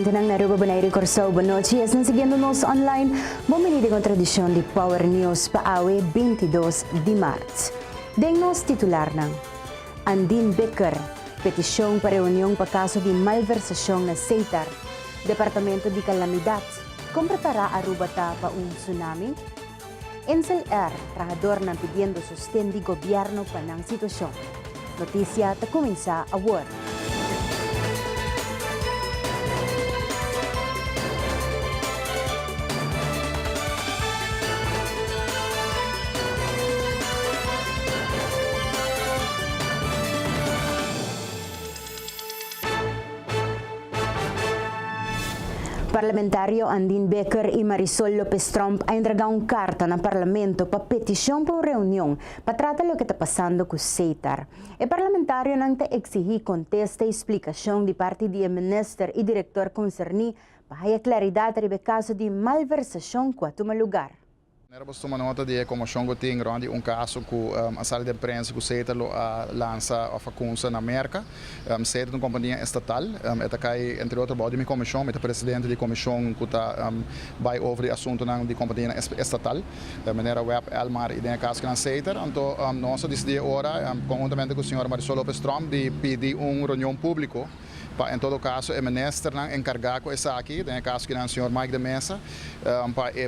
Tenang Naruba Banayri Corso, boa noite. Estão seguindo-nos online. Bumili com a tradição de Power News Paawe 22 de março. Den-nos titular ng Andin Becker, petição para reunião para caso de malversação na CETAR. Departamento de Calamidades, como preparar Aruba para tsunami? Ensel R, trabajador na pidiendo sustento de gobyerno para ng sitwasyon. Notícia ta começa agora. Parlamentaryo Andin Becker e Marisol Lopez Trump ay entregaram carta na parlamento para petição para uma reunião para tratar o que está passando com o CETAR. O parlamentaryo nang te exigir contesta e explicação de parte do ministro e diretor concerni para a claridade sobre o caso de malversação com o lugar. Nós tomamos nota de como Xongo tem caso com a sala de imprensa que o CETAR lança a facunça na América. CETAR é uma companhia estatal. Entre outros, a comissão, o presidente da comissão que vai over o assunto de companhia estatal. De maneira web, Elmar, e tem caso que é CETAR. Então, nós decidimos agora, conjuntamente com o senhor Marisol Lopez Trump, de pedir uma reunião pública. Em todo caso, o ministro encarregado com isso aqui, tem caso que é o senhor Mike de Mesa,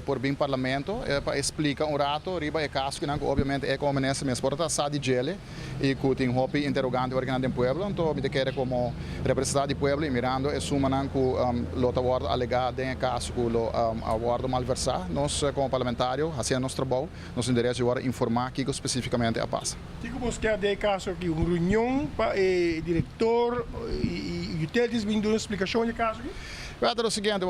por vir parlamento, para explicar rato, riba é caso que obviamente é como o ministro mesmo, por estar de gele e que tem hopi interrogante organado do povo, então me quer como representante do povo e mirando e suma que o award alegado tem caso que o award malversar, nós como parlamentário, fazendo nosso trabalho, nós temos direito agora informar que especificamente a passa. Tico buscar de caso que uma reunião para o diretor e utilities vindo uma explicação de caso aqui? É o seguinte,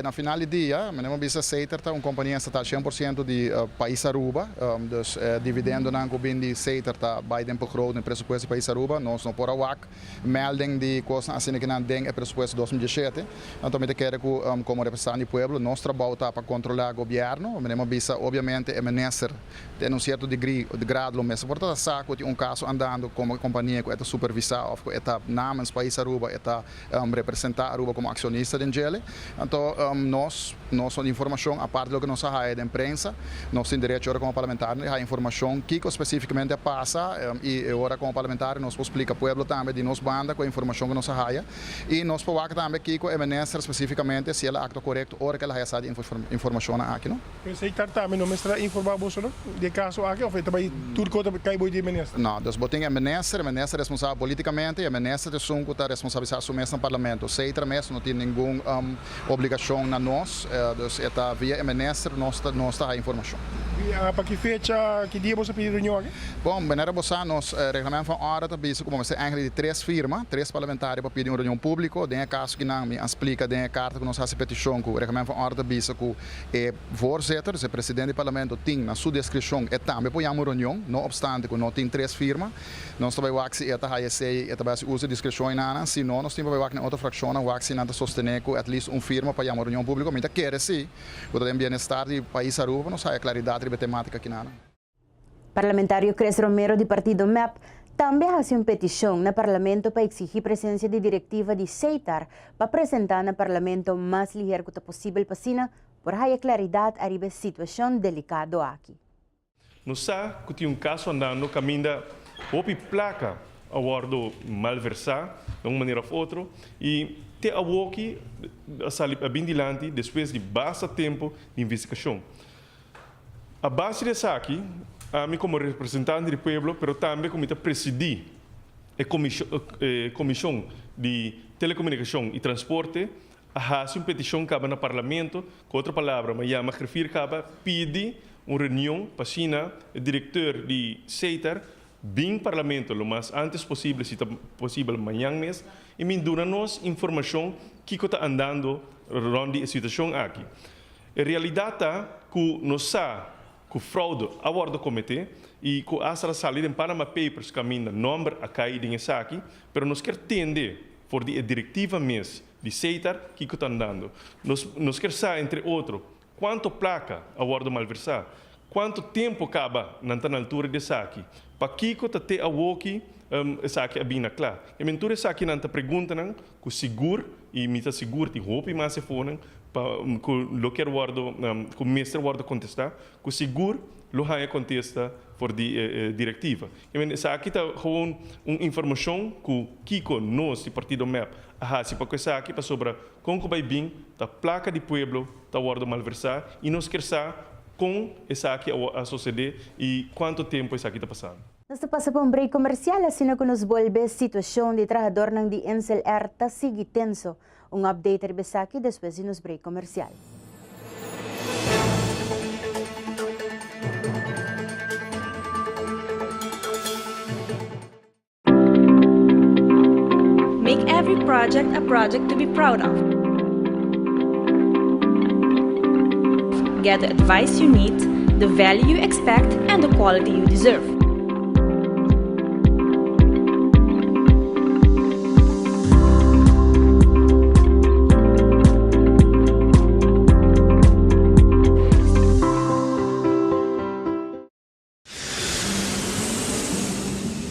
no final do dia, nós visa CETAR é uma companhia estatal 100% de país Aruba, dus dividendo na gobierno de CETAR está bem tempo groot no presupuesto do país Aruba, nós não por a melding de coisas assim que não tem é presupuesto 2017, então me quero que como representante do povo, nosso trabalho está para controlar o governo, nós visa obviamente o ministro tem um certo grado, mas portanto saco de caso andando como companhia que está supervisar ou que está namens país Aruba, está representar Aruba como acionista então, nós temos informação, a parte do que nós temos da imprensa, nós temos direito como parlamentar a informação que especificamente passa e agora como parlamentar nós explicamos ao povo também de nossa banda com a informação que nós temos e nós podemos também que o ministro especificamente se ele acto correto ou que ele essa informação aqui, não? Mas aí também não mestra informar você não de caso aqui ou também tudo que cai boi de ministro? Não, dus botem o ministro é responsável politicamente e o ministro é que está responsabilizado no parlamento, CETAR mesmo não tem nenhum obrigação na nós, dus está via ministro nós está a informação. E para que fecha, que dia você pediu reunião aqui? Bom, maneira você nós regulamento van orde te bieden como você eigenlijk de três firmas, três parlamentares para pedir uma reunião pública, tem caso que não me explica, tem carta que nós fazemos petição que o regulamento van orde bieden que o voorzitter, o presidente do parlamento tem na sua descrição e também para uma reunião, não obstante que não tem três firmas, nós também waxi eta HSC eta base usa discrição na, se não nós temos na outra fração, waxi nada sostener que at least firma para uma reunião pública, mas quer sim, o tem bem-estar do país Aruba, não sai a claridade sobre a temática aqui nada. Parlamentário Cres Romero do partido MEP também faz uma petição no parlamento para exigir presença de diretiva de CETAR para apresentar no parlamento mais ligeiro que possível para Sina, por a claridade sobre a situação delicada aqui. Nós sabemos que tem caso andando no caminho da placa a bordo malversar de uma maneira ou outra e te avoque a salir bem dilante depois de bastante tempo de investigação. A base dessa aqui, a mim como representante do povo, mas também como presidir a comissão de telecomunicação e transporte, a uma petição que cabe no parlamento, com outra palavra, mas já me refiro que pede uma reunião para o diretor de CETAR bem parlamento o mais antes possível, se possível amanhã mês, e me dá-nos informação que está andando rondando a situação aqui. A realidade é que nós sabemos que o fraude a bordo do comitê e que a salida em Panama Papers caminha número a cair nessa aqui, mas nós queremos entender por a diretiva mês de CETAR que está andando. Nós queremos saber, entre outros, quanto placa a bordo malversar, quanto tempo acaba na altura dessa aqui, para que está até a essa aqui é bem clara. E mentura essa aqui não te pergunta não, que seguro e mita seguro te roupa mais se for que lo quer guardo, que o mestre guarda contestar, que seguro lo haya contesta por diretiva. E essa aqui tá gewoon informação que Kiko nós de partido MEP se para coisa aqui para sobre como vai bem da placa de pueblo tá guardo malversar e nós quer com essa aqui a suceder e quanto tempo essa aqui está passando. Nós passa para break comercial, assim que nos volve a situação de trabalhador ng DNCLR ta sigue tenso. Update rebesa aqui depois de nos break comercial. Make every project a project to be proud of. Get the advice you need, the value you expect, and the quality you deserve.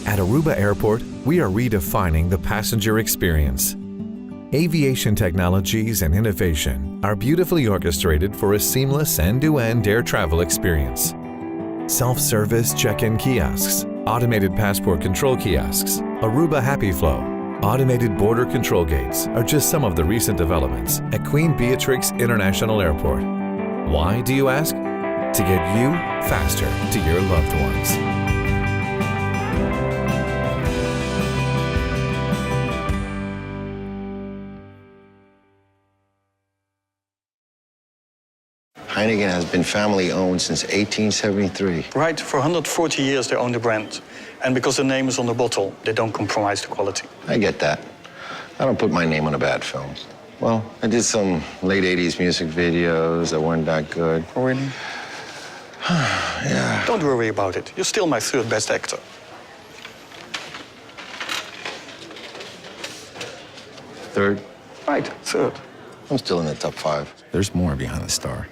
At Aruba Airport, we are redefining the passenger experience. Aviation technologies and innovation are beautifully orchestrated for a seamless end-to-end air travel experience. Self-service check-in kiosks, automated passport control kiosks, Aruba Happy Flow, automated border control gates are just some of the recent developments at Queen Beatrix International Airport. Why, do you ask? To get you faster to your loved ones. Heineken has been family-owned since 1873. Right, for 140 years they own the brand. And because the name is on the bottle, they don't compromise the quality. I get that. I don't put my name on a bad film. Well, I did some late 80s music videos that weren't that good. Oh, really? Yeah. Don't worry about it. You're still my third best actor. Third, Right, third. I'm still in the top 5. There's more behind the star.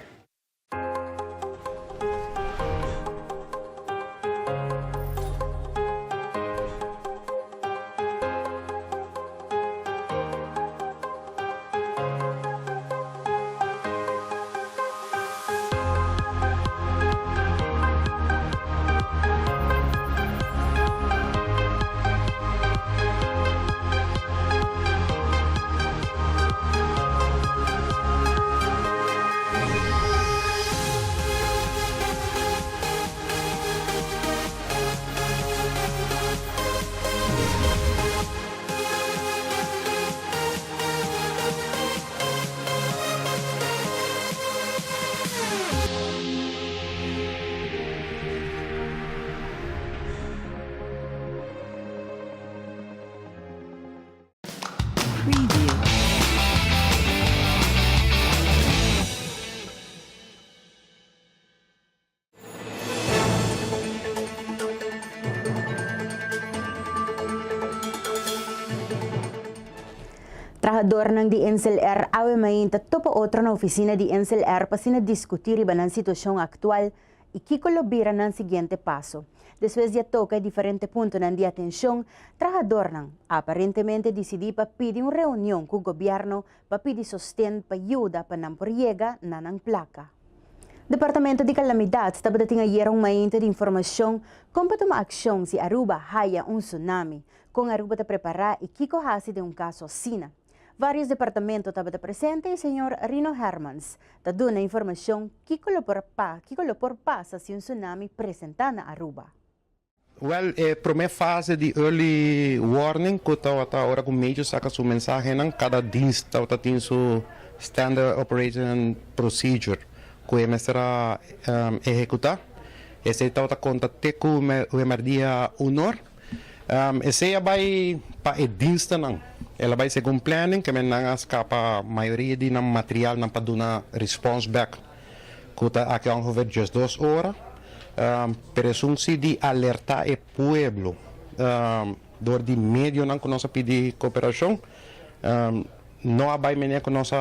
Trabajador ng DNCLR awe mainta topo otro na oficina DNCLR para sinadiskutir iba ng sitwasyon aktual e kikolobira ng siguiente paso. Después de toca diferente punto ng di atensyon, trabajador ng aparentemente decidi pa pidi un reunión ku gobyerno pa pidi sostén pa ayuda pa ng proyega na ng plaka. Departamento de Calamidad está dating ayerong mainta de informasyon kung pa tumaaksyon si Aruba haya un tsunami kung Aruba ta prepara e kikohasi de un caso sina. Varios departamentos estaban presentes y el señor Rino Hermans dando una información que colopor pasa si un tsunami presenta na Aruba. Well, primeira fase de early warning, que está agora com meio saca sua mensagem, cada dienst está tem sua standard operating procedure, que é mestra executar. Esse está conta até com o emergia honor. Esse vai para o dienst não. Ela vai segundo planning, que menang escapa a maioria de material não para dar response back. Que está aqui ongeveer just 2 horas. Presuntie de alertar o pueblo door die medio não conosco pedir cooperação não abai menina conosco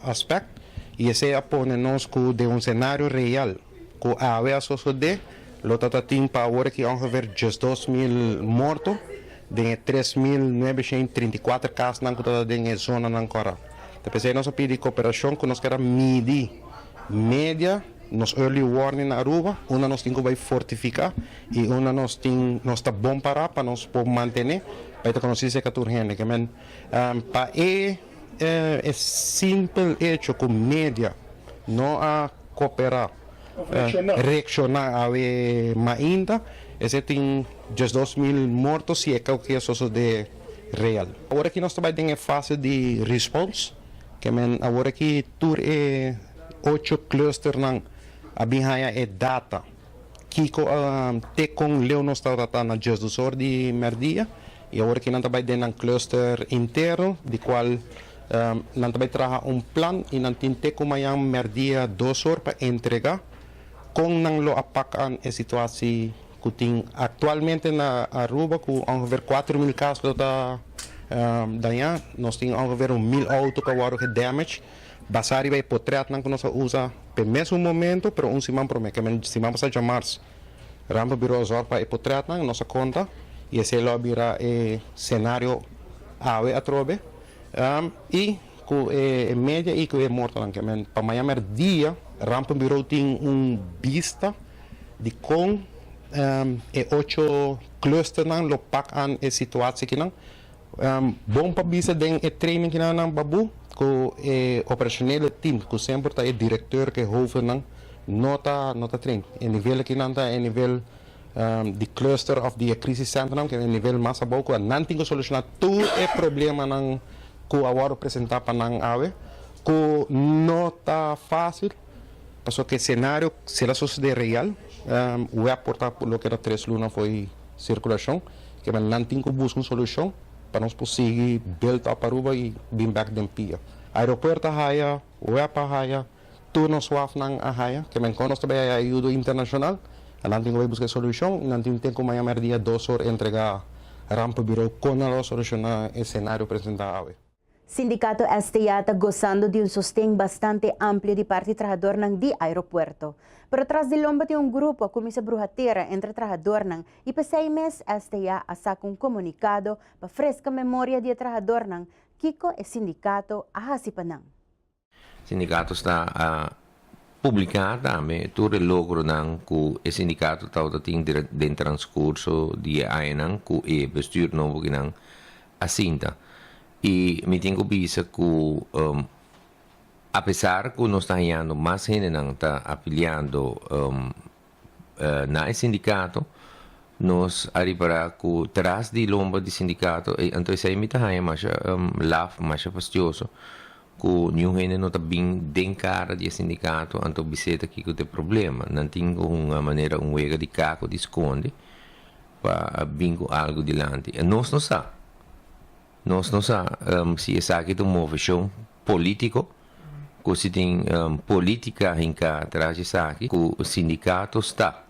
aspecto e esse apone nos de um cenário real que a vez sucede lo tata tim para agora que ongeveer just 2.000 mortos tem 3.934 casos na zona ng Cora. Depois aí nós pedimos cooperação que nós queremos medir média nos early warning na Aruba, uma nós temos que fortificar e uma nós está bom para nós poder manter para que nós seja urgente. Para é simples hecho com média não a cooperar, reaccionar a ainda, esse tem 2.000 mortos e é que isso de real. Agora que nós trabalhamos em fase de response, que agora que tur é 8 cluster nang abihaya e data kiko te kong leo nos tratata na Dios do Sor di Merdia e agora que não trabalha dentro ng cluster interno di qual não trabalha traha plan e não tinte kumayang Merdia do Sor para entregar kung nang lo apakan e situasi kuting actualmente na Aruba ku ongeveer 4.000 casos da danha nós temos ongeveer 1.000 auto que waru que damage basari vai potreat nang kuno sa usa pe mesmo momento pero simam prome que simam sa jamars rampa biro zorpa e potreat nang nossa conta e esse lobira e cenário awe atrobe e ku média e ku morto nang que pamayamer dia rampa biro ting vista de com e 8 cluster nang lo pak an e situasie kinang bom pa bisa den e training kinang babu ko operationele team ko sempre tá diretor que hoofd ng nota train em nível que não tá em nível de cluster of the crisis center que em nível mais abaixo ko não tem que solucionar todo o problema ng ko agora apresentar para ng ave ko não tá fácil passou que cenário se la sucede real o aportar por lo que era 3 luna foi circulação que não tem que buscar uma solução para nós conseguir build up Aruba e bring back them pia. Aeroporto haya, web haya, turno swaf nang haya, que men konos também a ajuda internacional, alanting vai buscar solução, nanting tem como chamar dia 2 horas entregar rampa biro com a solução na cenário apresentado. Sindicato STA está gozando de sostén bastante amplio de parte trabajador ng di aeropuerto. Pero tras de lomba de un grupo kumisa bruhatera entre trabajador ng IPCMS STA asa kung comunicado pa fresca memoria de trabajador ng Kiko e sindicato ahasipanang. Sindicato está publicado também todo o logro ng ku e sindicato tao ting den transcurso de aenang ku e bestuur novo ginang asinta. E me tenho visto que, apesar que nós estamos tendo mais gente que está afiliando na sindicato, nós arribará que atrás de lomba de sindicato, então isso aí me está mais laf, mais fastidioso, que nenhum gente não está bem dentro cara de sindicato, então biseta que tem problema, não tem uma maneira, wega de caco de esconde para vir com algo delante. E nós não sabemos. Nós não sabemos se essa aqui é uma moção político, que se tem política em cá atrás disso aqui, que o sindicato está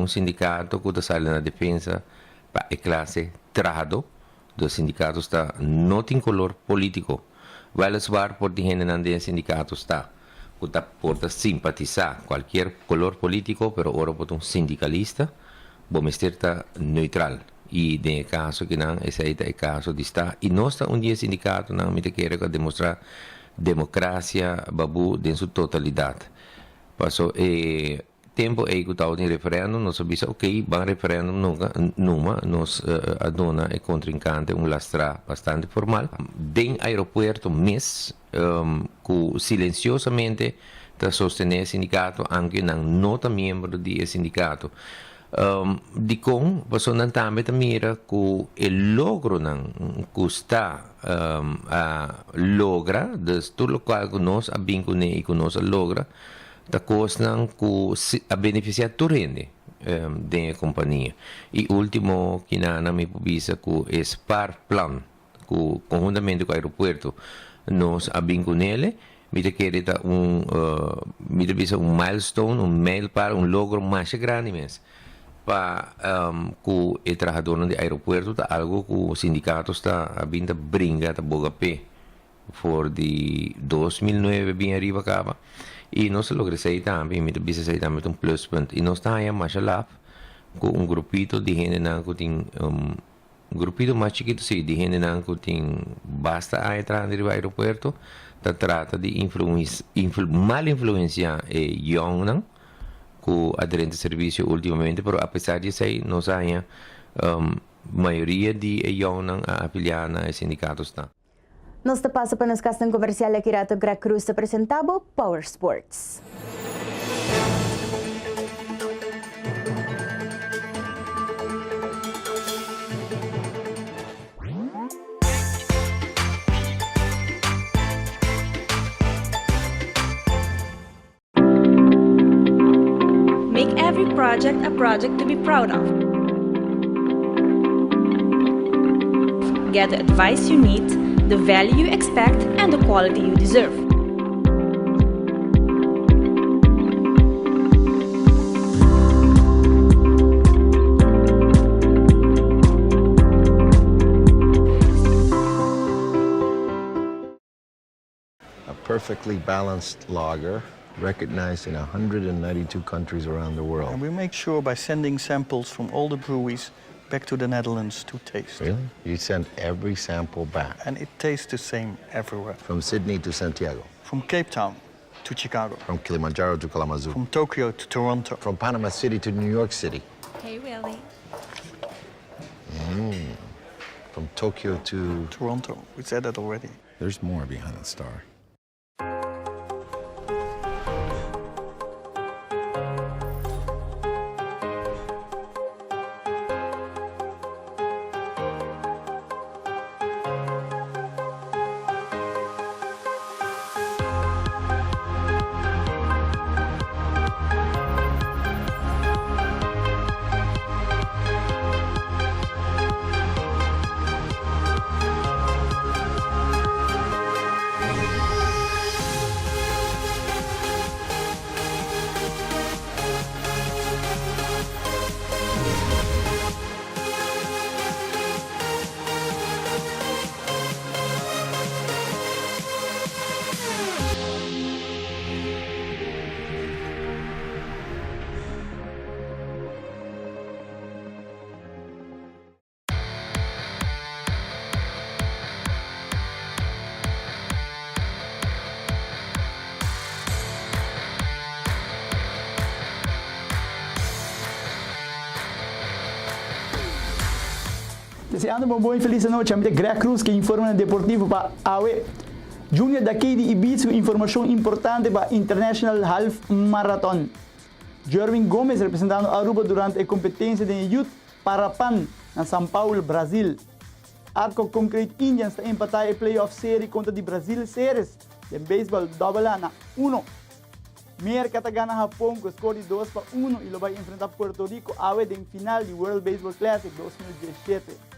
sindicato que está na defesa para a classe trabalhador, o sindicato está não tem color político, vai levar por de gente onde o sindicato está, que está por simpatizar qualquer color político, pero ora por sindicalista, vamos estar neutral. E no caso que não, esse aí é o caso de estar. E nós estamos dia sindicato, não me quer demonstrar democracia, babu, em sua totalidade. Passou tempo aí que estava em referendo, nós sabíamos, ok, bom referendo, numa, nós adona e contrincante lastra bastante formal. Den aeroporto mês, que silenciosamente está sostener o sindicato, anche não nota membro do sindicato. Di kong pasonan também mira que o logro não custa logra de tudo o que nós a vincune e que nós logra da coisa não que a beneficiar turende da companhia e último que na me publica que é par plan que conjuntamente com o aeroporto nós a vincune me quer dar me visa milestone mail para logro mais grande mesmo para que o trabalhador do aeroporto está algo que o sindicato está vindo brincar da boga pé for de 2009 bem arriba acaba e nós logra sair também me bisa sair também plus point e nós está aí mais lá com grupito de gente que tem grupito más chiquito, sí, dije nan kuting basta a entrar en el aeropuerto, ta trata de mal influencia young nan, ku aderente servicio últimamente, pero a pesar de eso, nos haya mayoría de young nan afiliada a sindicatos ta. Nos pasa para nos castan comercial aqui Rato Gra Cruz te presentabo Power Sports. Make every project a project to be proud of. Get the advice you need, the value you expect, and the quality you deserve. A perfectly balanced lager, recognized in 192 countries around the world. And we make sure by sending samples from all the breweries back to the Netherlands to taste. Really? You sent every sample back? And it tastes the same everywhere. From Sydney to Santiago? From Cape Town to Chicago. From Kilimanjaro to Kalamazoo? From Tokyo to Toronto. From Panama City to New York City? Hey, Willie. From Tokyo to... Toronto. We said that already. There's more behind the star. Deseando uma boa e feliz noite, amigo Gra Cruz, que informa deportivo para AWE. Júnior daqui de Ibiza, informação importante para International Half Marathon. Jervin Gomes representando Aruba durante a competência de Youth Parapan na São Paulo, Brasil. Arco Concrete Indians está empatar a playoff série contra o Brasil Series de beisebol AA na 1. Merca gana Japão com score de 2-1 e vai enfrentar Puerto Rico AWE em final do World Baseball Classic 2017.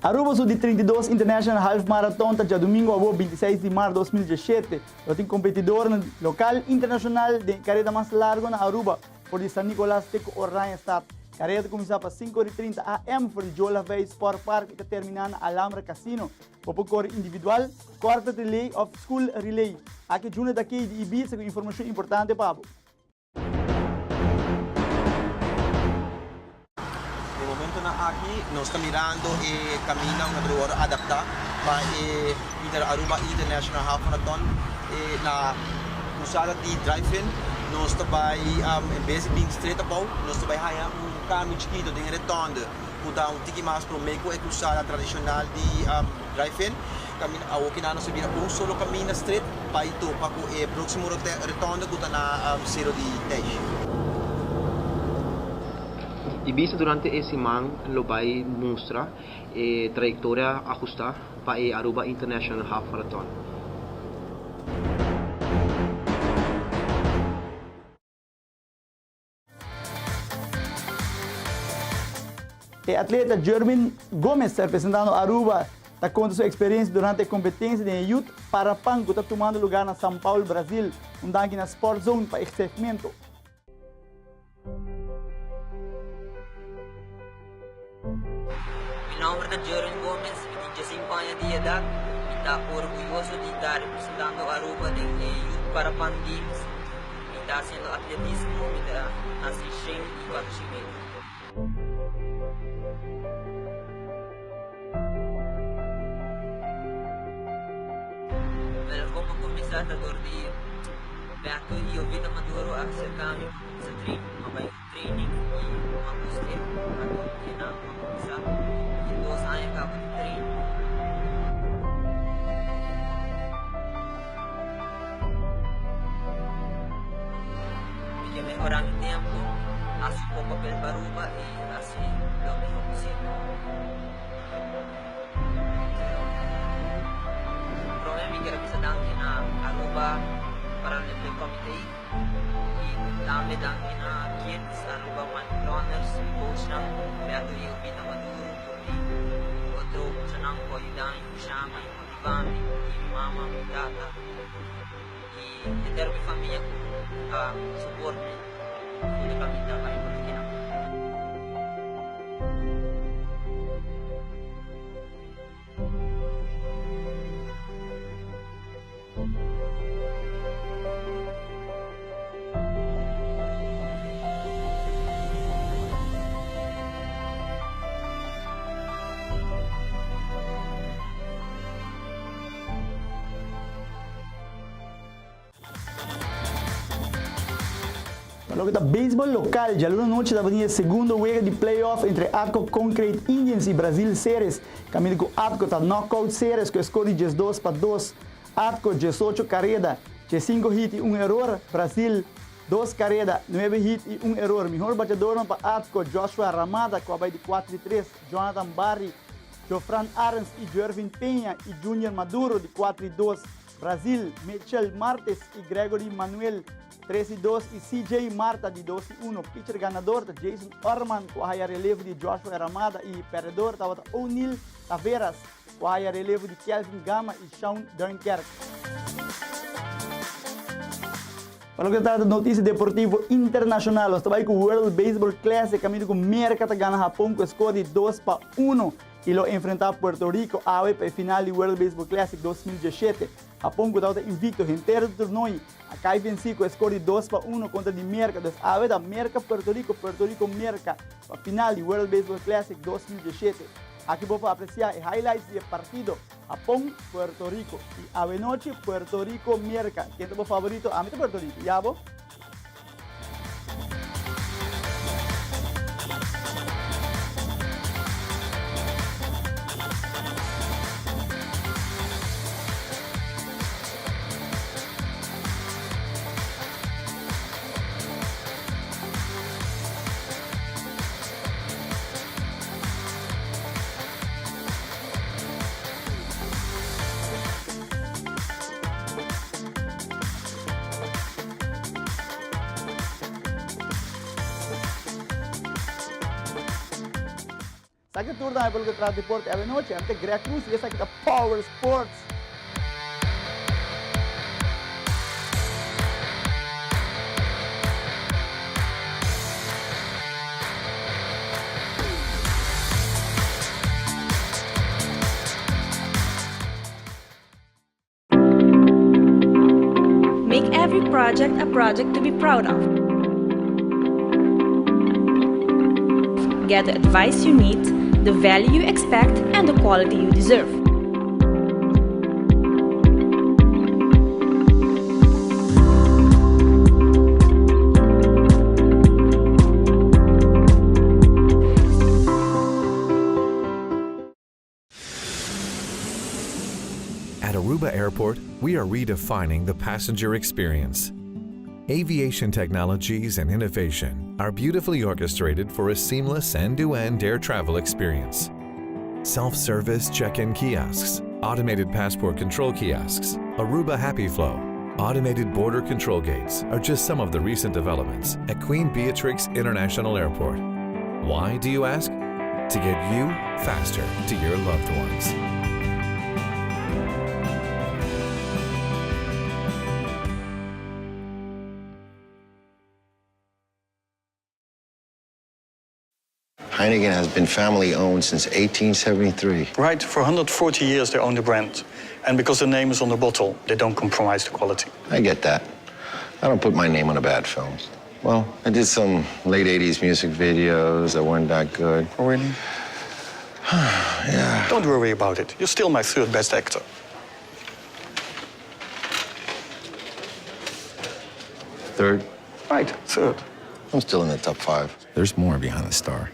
Aruba Sul de 32 International Half Marathon está domingo, 26 de março de 2017. Eu tenho competidor local internacional de carreira mais larga na Aruba, por de San Nicolás Teco Oranje Stad. Carreira começa para 5:30 am por Jola Bay Sport Park e termina na Alhambra Casino. Para correr individual, quarta relay of school relay. Aqui junto daqui de Ibiza com informação importante para aqui nós estamos mirando e caminhando para o adaptar para o Aruba International Half Marathon na cruzada de drive-in. Nós estamos em vez de being straight about, nós estamos aí caminho chiquito de retorno, para um tique mais para o meio é cruzada tradicional de drive-in. O que nós subir solo caminho straight para o próximo retorno que está na zero de 10. Ibiza durante esse ano vai mostrar a trajetória ajustada para o Aruba International Half Marathon. O atleta Jervin Gomes, representando Aruba, está contando sua experiência durante a competência de Youth Parapan, que está tomando lugar na São Paulo, Brasil, onde na Sport Zone para exercimento. Mi nombre es Jervin Gómez, 25 años de edad, y está orgulloso de estar representando a Aruba en Youth Parapan Games. Y está haciendo atletismo, y está asistiendo y participando. Well, como comissador di Beato, io Vita Maduro acercami sa training e uma postura atau kena bisa itu saya kapag training. Porque mejorar el tiempo, hace un poco papel Aruba y hace lo mejor posible. Problema que bisa dangin na Aruba para el comité y dami dangin na kids Aruba man runners coach ng Beato yung Vita Maduro otro sanang ko yung Shami, Motivami, mama, tata y entero mi familia support me hindi kami tayo pagkikinang. Falou que da beisebol local, já na noite da avenida segundo week de playoff entre Atco Concrete Indians e Brasil Ceres. Caminho com Atco tá knockout Ceres com score de 2-2. Atco 18 carreira, 5 hit e 1 error. Brasil 2 carreira, 9 hit e 1 error. Melhor batedor para Atco Joshua Ramada com a de 4-3. Jonathan Barry, Jofran Arens e Jervin Penha e Junior Maduro de 4-2. Brasil Mitchell Martes e Gregory Manuel 13-2 e CJ Marta de 12-1. Pitcher ganador Jason Orman com a relevo de Joshua Ramada e perdedor estava O'Neal Taveras com a relevo de Kelvin Gama e Sean Dunkerque. Para o que trata de notícia deportiva internacional, nós estamos com o World Baseball Classic, caminho com América tá ganhando Japão com score de 2-1 e lo enfrentar Puerto Rico a para final do World Baseball Classic 2017. Japão que estava invicto inteiro do torneio, a cai venci com score de 2-1 contra a América. Então, a da América Puerto Rico América para final do World Baseball Classic 2017. Aqui vou apreciar os highlights do partido Japão Puerto Rico e a noite Puerto Rico América. Quem é o favorito? A mim é Puerto Rico. Já vou. Sa akin tour na pelo que trata de deporte a noite, ante Greg Cruz e essa aqui da Power Sports. Make every project a project to be proud of. Get the advice you need, the value you expect, and the quality you deserve. At Aruba Airport, we are redefining the passenger experience. Aviation technologies and innovation are beautifully orchestrated for a seamless end-to-end air travel experience. Self-service check-in kiosks, automated passport control kiosks, Aruba Happy Flow, automated border control gates are just some of the recent developments at Queen Beatrix International Airport. Why, do you ask? To get you faster to your loved ones. Heineken has been family owned since 1873. Right, for 140 years they own the brand. And because the name is on the bottle, they don't compromise the quality. I get that. I don't put my name on a bad film. Well, I did some late 80s music videos that weren't that good. Oh, really? Yeah. Don't worry about it. You're still my third best actor. Third? Right, third. I'm still in the top 5. There's more behind the star.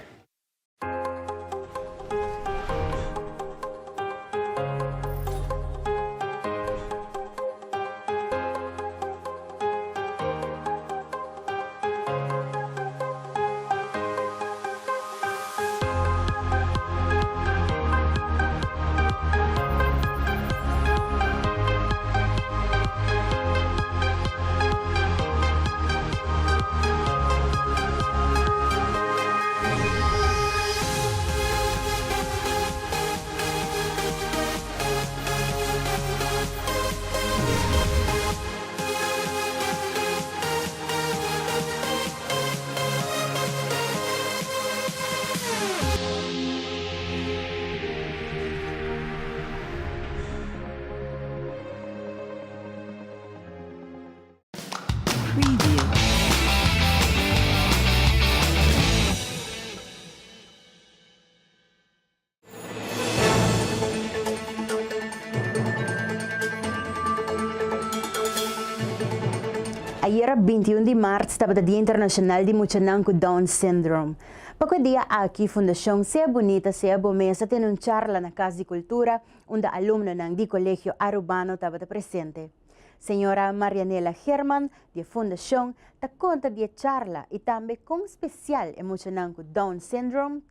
Ayer, 21 de março, estava o Dia Internacional de Mulher com Down Syndrome. Para o dia aqui, a Fundação Sea Bonita, Sea Bomesa tem uma charla na Casa de Cultura, onde alunos do Colégio Arubano estavam presentes. Senhora Marianela Herman, da Fundação, está conta de charla e também com especial em mulher com Down Syndrome.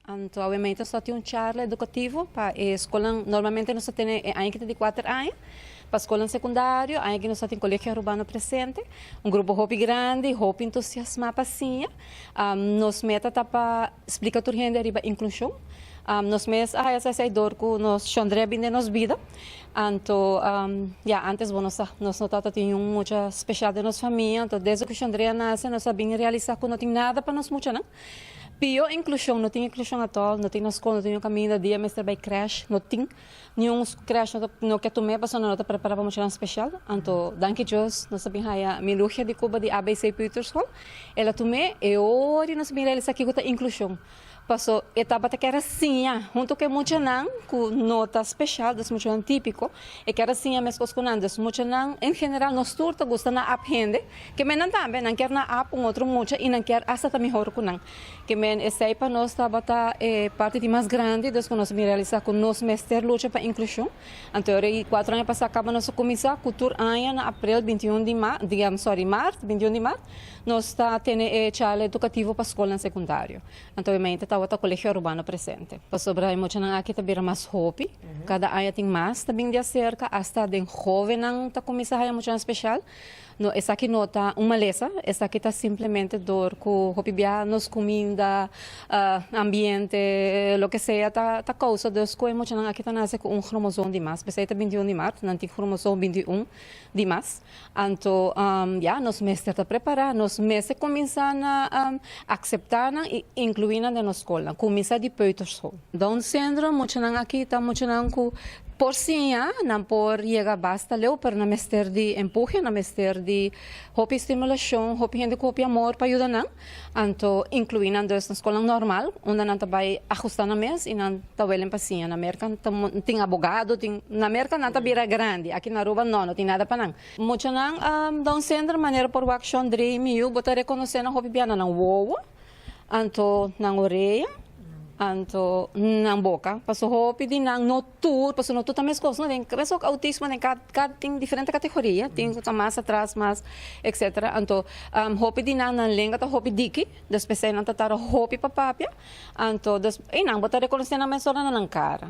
Então, obviamente, só tem charla educativa para a escola. Normalmente, nós temos ainda de 4 anos. Para a escola secundária, ainda nós temos colégio urbano presente. Grupo hobby grande, hobby entusiasmado para sim. Nos meta para explicar tudo a inclusão. Nos meses essa dor que nós chandre bem de nos vida. Então, antes nós notava tinha muito especial de nossa família. Então, desde que chandre nasce, nós sabíamos realizar que não tem nada para nós muito, não. Pio inclusão, não tem inclusão atual, não tem na escola, não tem caminho dia, mas vai crash, não tem nenhum crash, não quer tomar, mas não está preparado para uma especial. Então, danke Deus, nós sabemos a Miluja de Cuba de ABC Peter School, ela tomou e hoje nós sabemos realizar aqui com a inclusão. Passou etapa que era assim, junto com muito não, com nota especial, das muito típico, e que era assim, mas com das muito não, em geral, nós turta gosta na aprender, que men também não quer na app outro muito e não quer hasta também melhor com não, que men esse para nós estava parte de mais grande, das que nós realizar com nós mestre luta para inclusão, então 4 anos passar acaba nós começar cultura ano na abril 21 de março, março 21 de março, nós está tendo charla educativo para a escola secundária, então obviamente estava o colégio urbano presente. Para sobrar muito não aqui também mais hobby. Cada ano tem mais também de acerca hasta de jovem não está começando a muito especial. No, essa aqui não está uma lesa, essa aqui está simplesmente dor com hobby nos comida, ambiente, lo que seja, tá causa das coisas muito não aqui está nasce com cromossomo de mais. Pensei que 21 de março, não tem cromossomo 21 de mais. Então, nós mestres está preparado, nós mestres começam a aceitar e incluir na nossa escola, começa de Peter School. Down syndrome, muito não aqui está muito não com por sim, não por chegar basta leu, pero na mestre de empurre, na mestre de hobby estimulação, hobby gente com hobby amor para ajudar não, então incluindo na escola normal, onde não vai ajustar na mês e não tá velho para na América tem advogado, na América não tá vira grande, aqui na Aruba não tem nada para não. Muito não Down syndrome maneira por action dream eu botar reconhecer na hobby piano não wow, então na orelha anto na boca, passo hobby de na notur, passo notur também coisas, não tem, reso autismo tem diferente categoria, tem mais atrás, mais etc. Anto hobby de na língua tá hobby diki, depois sai na tatara hobby papapia, anto e não botar reconhecer na mesora na cara.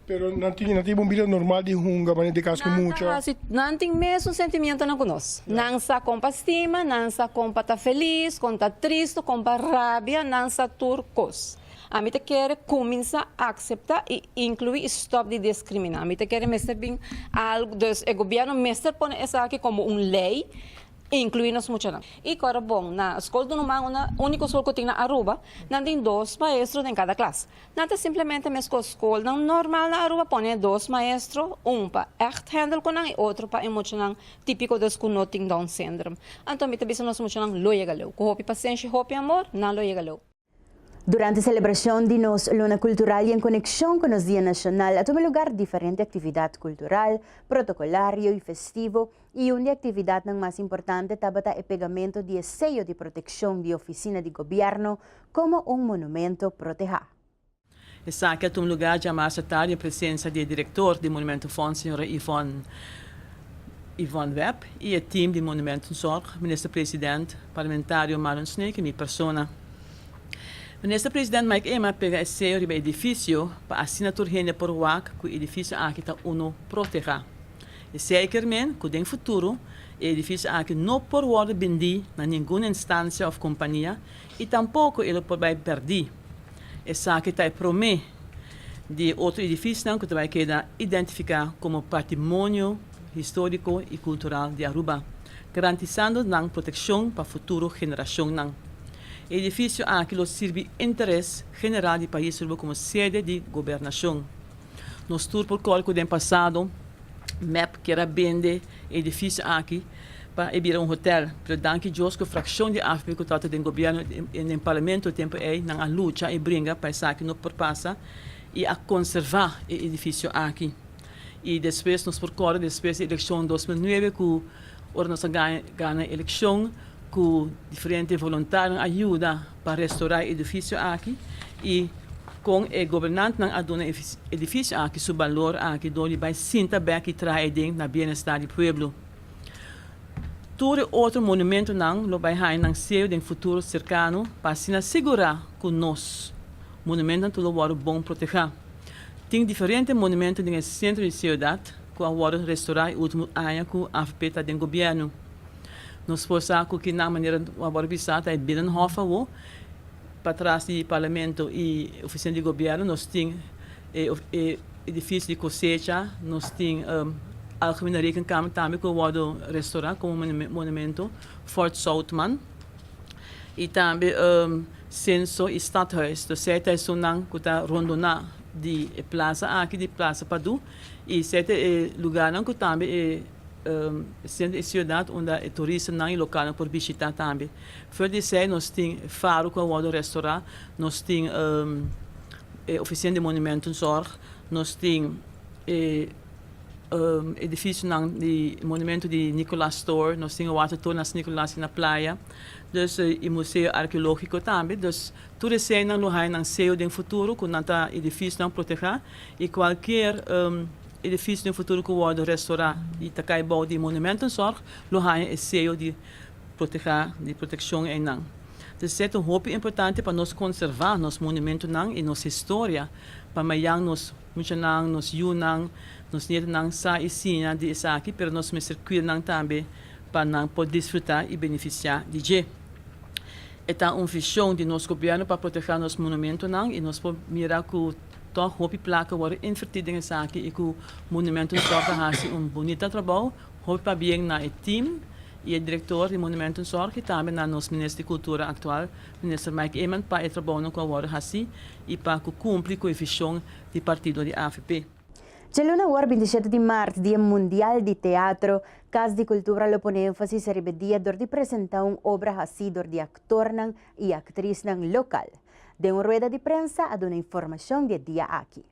Pero não tinha uma vida normal de hunga, mas de caso muito. Não tem mesmo sentimento não conosco. Não sa compa estima, não sa compa tá feliz, compa triste, compa rabia, não sa turcos. A mim te quer começar a aceitar e incluir stop de discriminar. A mim te quer mestre bem algo, o governo mestre põe essa aqui como lei, incluirnos mucho na. Y ahora bon, na escola do numang una único escola que tem na Aruba, nandin 2 maestros em cada classe. Nada simplesmente mesmo escola não normal na Aruba põe 2 maestros, para echt handle com e outro para emocional típico dos com noting down syndrome. Então me também nós emocional loya galeu. Com hopi paciência, hopi amor, na loya galeu. Durante a celebração de nos Luna Cultural e em conexão com os Dia Nacional, a tomar lugar diferente atividade cultural, protocolário e festivo, e uma atividade não mais importante estava o pegamento de sello de proteção de oficina de governo como monumento protegido. Essa aqui é um lugar de mais tarde a presença do diretor do Monumento Fonds, senhora Yvonne Webb, e o time do Monumento Zorg, ministro-presidente, parlamentário Marlon Snake e minha persona. Ministro-presidente Mike Ema pega esse edifício para a assinatura por WAC que o edifício aqui está proteger. E zekermente que no futuro o edifício aqui não pode ser vendido na nenhuma instância ou companhia e tampouco ele pode perder. Essa aqui está promete de outro edifício que vai quedar identificar como patrimônio histórico e cultural de Aruba, garantizando a proteção para a futura geração. O edifício aqui serve interesse general do país como sede de governação. Nos tour por cálculo do passado, MEP que era vender edifício aqui para abrir hotel. Pero danke Deus que a fração de AFP que trata do governo no parlamento tempo é na luta e brinca para isso que não passa e a conservar o edifício aqui. E depois nos procura depois da eleição de 2009 que nós ganha a eleição com diferentes voluntários ajuda para restaurar o edifício aqui e com o governante não aduna edifício aqui seu valor aqui do ele vai sinta bem que traz na bem-estar do povo. Todo outro monumento não vai haver no seu no futuro cercano para se assegurar que nós monumento tudo vai bom proteger. Tem diferentes monumentos no centro da cidade que agora restaurar o último ano que a AFP está do governo. Nós possamos que na maneira agora visita é Binnenhof para trás do parlamento e oficina de governo nós temos edifício de cosecha, nós temos algemene rekenkamer também que vai restaurar como monumento Fort Southman e também censo e stadhuis, dus sete é sonang que está rondona de plaza aqui de Plaza Padu e sete lugar não que também centro de cidade onde o turista não é local por visitar também. Fora disso, nós temos faro que vai restaurar, nós temos oficina de monumento Zorg, nós temos edifício de monumento de Nicolas Store, nós temos o Watertour nas Nicolas na praia, dus o museu arqueológico também, dus tudo isso não lugar não seu do futuro com nada edifício não proteger e qualquer edifício no futuro que vai restaurar e takai bom de monumento Zorg, lugar é seu de proteger, de proteção em não. Dus é hoop importante para nós conservar nosso monumento não e nossa história, para mayang nos muchanang, nos yunang, nos nang sa isina de isa aqui, pero nós me circulam também para não poder desfrutar e beneficiar de je. É uma visão de nosso governo para proteger nosso monumento não e nós podemos mirar que toch hoop placa worden invertido em essa aqui e que o monumento Zorg faz bonito trabalho, hoop para bem na team e o diretor do Monumento Zorg e também na nosso ministro de Cultura atual, ministro Mike Eman, para o trabalho que agora faz e para cumprir com a visão do partido de AFP. Luna war 27 de março, Dia Mundial de Teatro, Casa de Cultura lo pone ênfase sobre o dia de apresentar uma obra assim de actor e atriz local. De uma rueda de prensa, a dar informação do dia aqui.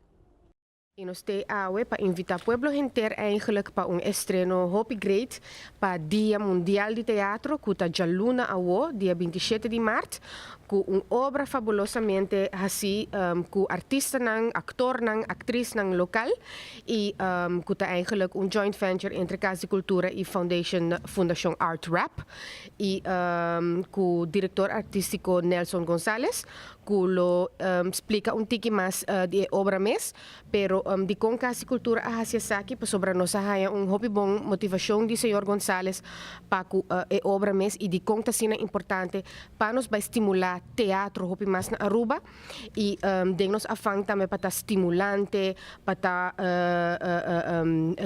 E nós temos para invitar o povo inteiro eigenlijk para estreno Hopi Great para Dia Mundial de Teatro, que está Luna Awo, dia 27 de março, com uma obra fabulosamente assim, com artista, actor, atriz local, e que está eigenlijk joint venture entre Casa de Cultura e Fundação Art Rap, e com o diretor artístico Nelson González, que lo explica tiki mais de obra mes, pero di kong kasi kultura ahasiasaki pa sobra no sahaya hopi bong motivasyong di Senyor Gonzales pa obra mes e di kong tasina importante panos ba estimular teatro hopi mas na Aruba e dengnos afang tame pata stimulante pata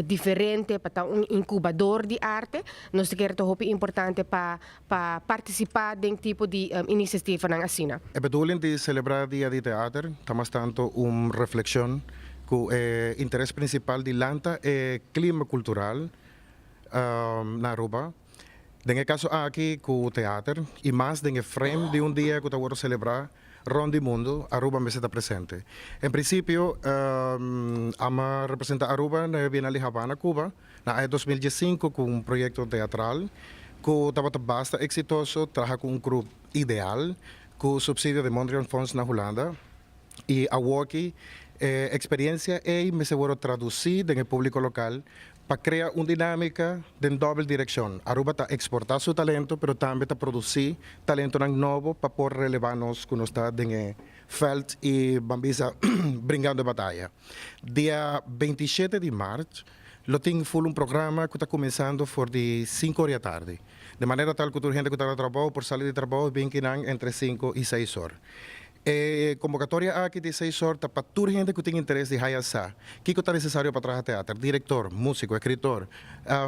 diferente pata un incubador di arte nos kerto hopi importante pa participar deng tipo di inisiativa ng asina. É bedoeling de celebrar Dia de Teatro, tamas tanto reflexión cu interés principal de lanta clima cultural na Aruba. En caso aqui cu teatro e mais en frame de dia que eu celebrar Rondi Mundo, Aruba me está presente. En principio, ama representa Aruba na Bienal de Havana, Cuba, na 2015 com um projeto teatral que estava bastante exitoso, trabalha com um grupo ideal, com o subsídio de Mondrian Fonds na Holanda. E a Woki, experiência é me seguro traduzir no público local para criar uma dinâmica de doble direção. Aruba está exportar seu talento, mas também está produzir talento novo para por relevar-nos que nós está no feld e bambisa brincando batalha. Dia 27 de março, eu tenho um programa que está começando por de 5 horas da tarde. De maneira tal que a gente que está no trabalho, por sair de trabalho, vem entre 5 e 6 horas. Convocatória aqui de 6 horas para toda gente que tem interesse de hayasa. O que está necessário para trabalhar teatro? Diretor, músico, escritor,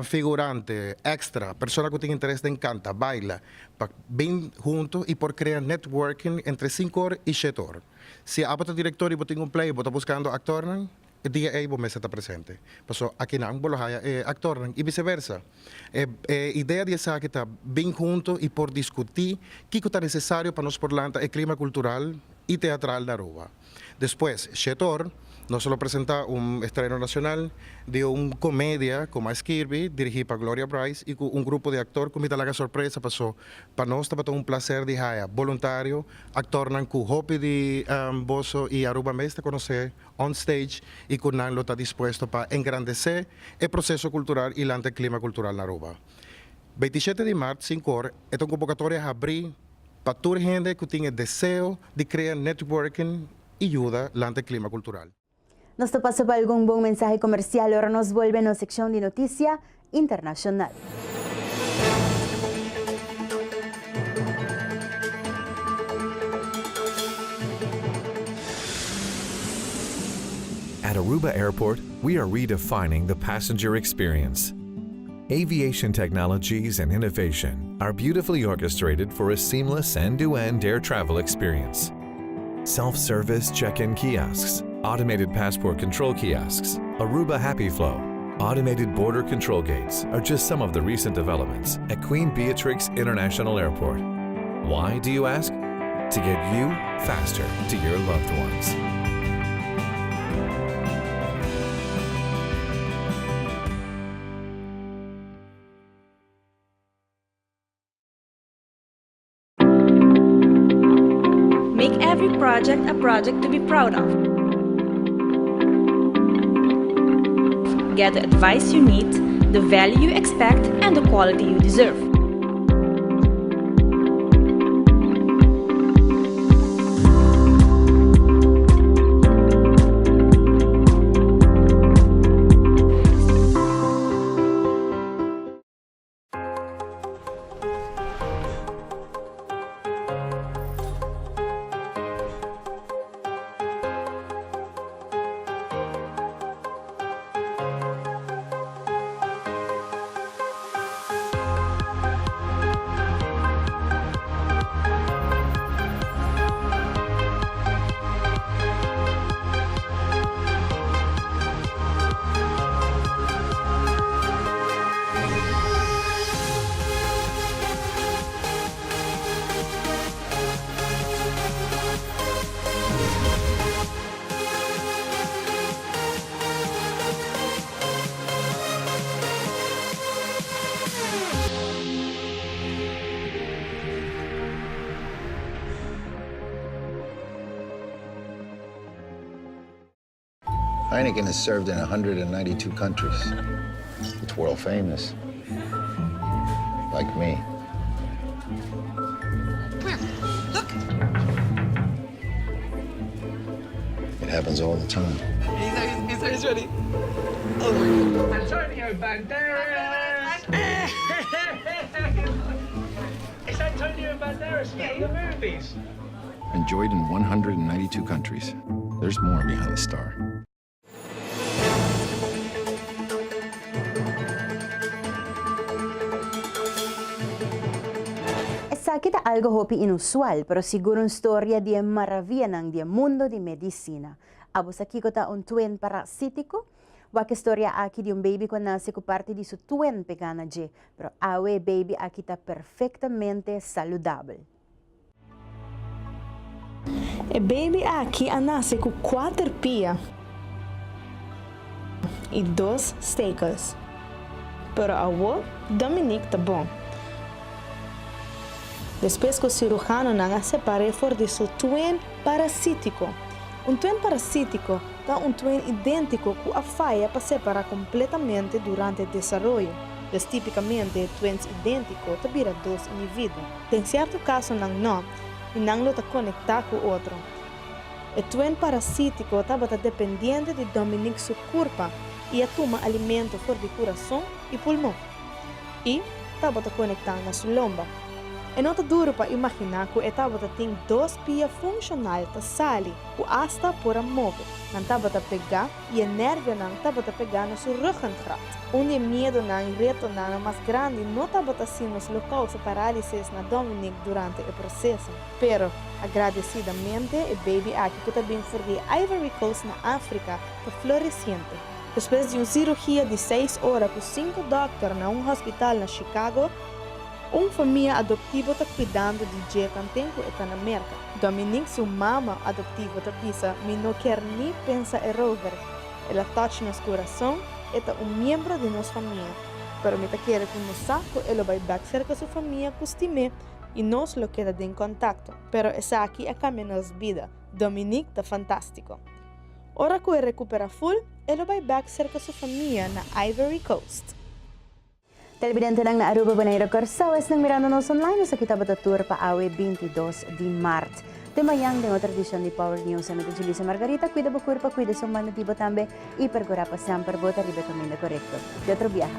figurante, extra, pessoa que tem interesse em canta, baila, para bem junto e por criar networking entre 5 horas e 7 horas. Se a diretor e tem um play, está buscando actor, o dia aí você está presente. Passo aqui não, bolo haya actor e vice-versa. Ideia de essa que está bem junto e por discutir o que está necessário para nós por lá o clima cultural e teatral da Aruba. Depois, setor, nós só apresenta estreno nacional de comédia como a Kirby, dirigida por Gloria Bryce, e com grupo de actores que me dá a surpresa, passou para nós está um prazer de haya voluntário, actor com hobby de Bozo e Aruba Mestre conhecer on stage e com não está disposto para engrandecer o processo cultural e o clima cultural na Aruba. 27 de março, 5 horas, é uma convocatória a abrir para toda gente que tem desejo de criar networking e ajuda no clima cultural. Nos paso para algún buen mensaje comercial. Ahora nos vuelve a la sección de Noticia Internacional. At Aruba Airport, we are redefining the passenger experience. Aviation technologies and innovation are beautifully orchestrated for a seamless end-to-end air travel experience. Self-service check-in kiosks, automated passport control kiosks, Aruba Happy Flow, automated border control gates are just some of the recent developments at Queen Beatrix International Airport. Why, do you ask? To get you faster to your loved ones. Make every project a project to be proud of. Get the advice you need, the value you expect, and the quality you deserve. Heineken is served in 192 countries. It's world famous. Like me. Where? Look. It happens all the time. Is He's ready. Antonio Banderas! It's Antonio Banderas from the movies. Enjoyed in 192 countries. There's more behind the star. Esa kita algo hopi inusual, pero siguro una storia di maravilla ng di mundo di medicina. Abos aquí kota un twin parasitico, wak storia aquí di un baby ko nasi ko parte di su twin pegana je, pero awe baby aquí ta perfectamente saludable. E baby aqui nasce com 4 pia e 2 stekels. Pero a avó Dominique tá bom. Depois que o cirurgião não separou for de seu twin parasítico. Um twin parasítico é um twin idêntico com a falha para separar completamente durante o desenvolvimento. Mas tipicamente, twins idênticos viram 2 indivíduos. Em certo caso, não. E não está conectado com o outro. O twin parasítico estava dependente de Dominique sua curva e toma alimento for de coração e pulmão. E estava conectado na sua lomba. É não duro para imaginar que estava tem 2 pias funcionais para sair, que hasta por mover. Não estava pegar e a nerva não estava pegar na sua ruggengraat. Onde medo não retornar mais grande não estava sendo os locais de paralisia na Dominique durante o processo. Pero, agradecidamente, o baby aqui que também foi de Ivory Coast na África, está florescente. Depois de uma cirurgia de 6 horas com 5 doutores na um hospital na Chicago, uma família adotiva está cuidando de Jekan tempo e na América. Dominique, sua mama adotiva, está dizendo que não quer nem pensar em Rover. Ela toca nosso coração e é membro de nossa família. Pero me quer que nos saco, ela vai back cerca sua família costime e nós lo queda em contato. Pero essa aqui é a nossa vida. Dominique está fantástico. Ora que recupera full, ela vai back cerca sua família na Ivory Coast. Televidente ng Naaruba Bonaire Corsawas ng Miranda-nos online sa kita tour pa awe 22 di Mart. Temayang ng tradisyon ni Power News sa medyo Julissa Margarita, cuida bukur pa cuida sa manatibo tambe, ipergora pa samper bota ribe kamenda korekto. De otro viaje.